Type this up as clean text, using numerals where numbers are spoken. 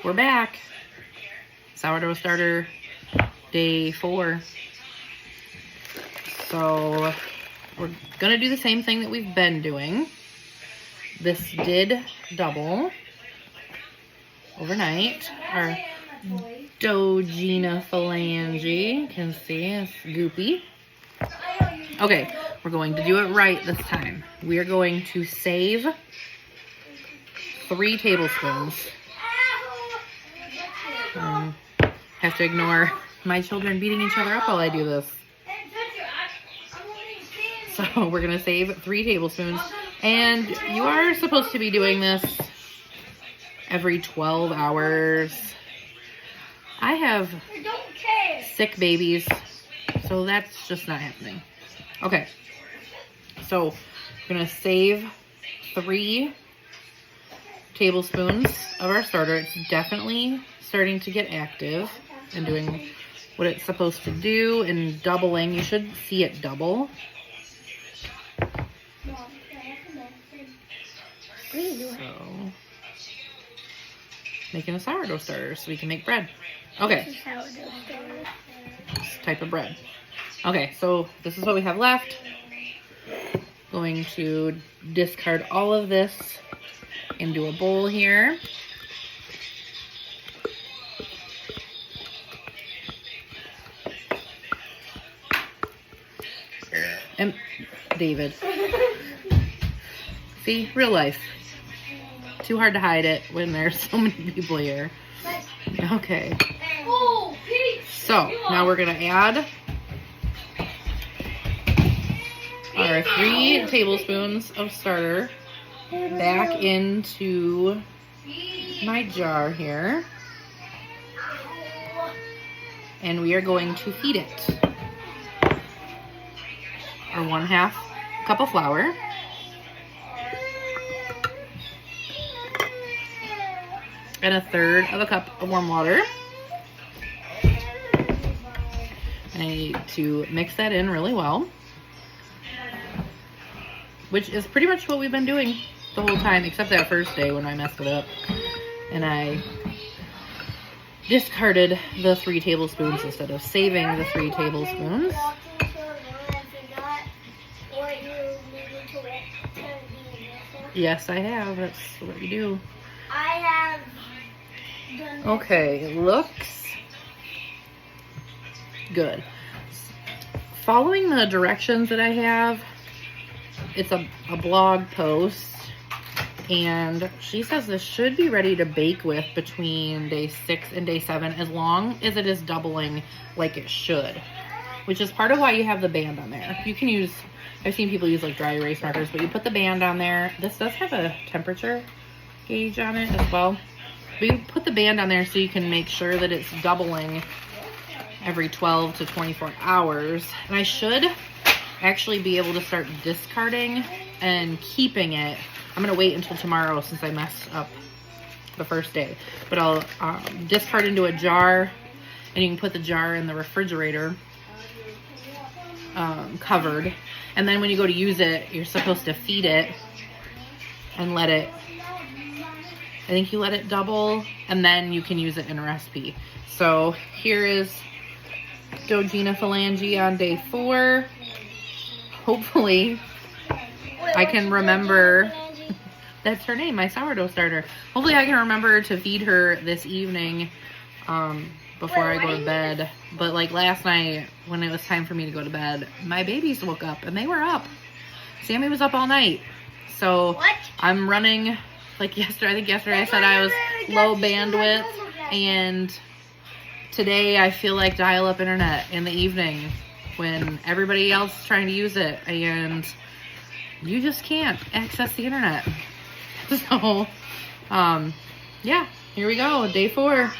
we're back. Sourdough starter day 4. So we're gonna do the same thing that we've been doing. This did double overnight. Our Dogina phalange, you can see it's goopy. Okay, we're going to do it right this time. We are going to save 3 tablespoons. Have to ignore my children beating each other up while I do this. So we're gonna save 3 tablespoons, and you are supposed to be doing this every 12 hours. I have sick babies, so that's just not happening. Okay, so we're gonna save 3 tablespoons of our starter. It's definitely starting to get active and doing what it's supposed to do and doubling. You should see it double. So, making a sourdough starter so we can make bread. Okay. This type of bread. Okay, so this is what we have left. Going to discard all of this into a bowl here. And David. See, real life. Too hard to hide it when there's so many people here. Okay. So, now we're going to add our 3 tablespoons of starter back into my jar here. And we are going to feed it our 1/2 cup of flour. And 1/3 of a cup of warm water. And I need to mix that in really well. Which is pretty much what we've been doing the whole time, except that first day when I messed it up. And I discarded the 3 tablespoons instead of saving the 3 tablespoons. Yes, I have. That's what you do. I have done. Okay, it looks good. Following the directions that I have, it's a blog post, and she says this should be ready to bake with between day 6 and day 7, as long as it is doubling like it should, which is part of why you have the band on there. You can use, I've seen people use like dry erase markers, but you put the band on there. This does have a temperature gauge on it as well. But you put the band on there so you can make sure that it's doubling every 12 to 24 hours. And I should actually be able to start discarding and keeping it. I'm going to wait until tomorrow since I messed up the first day. But I'll discard into a jar, and you can put the jar in the refrigerator covered. And then when you go to use it, you're supposed to feed it and let it, I think you let it double, and then you can use it in a recipe. So here is Dogina phalange on day 4. Hopefully I can remember, that's her name, my sourdough starter. Hopefully I can remember to feed her this evening before I go to bed. But like last night when it was time for me to go to bed, my babies woke up and they were up. Sammy was up all night. So I'm running like yesterday. I think yesterday I said I was low bandwidth, and today I feel like dial-up internet in the evening when everybody else is trying to use it and you just can't access the internet. So yeah, here we go, day 4.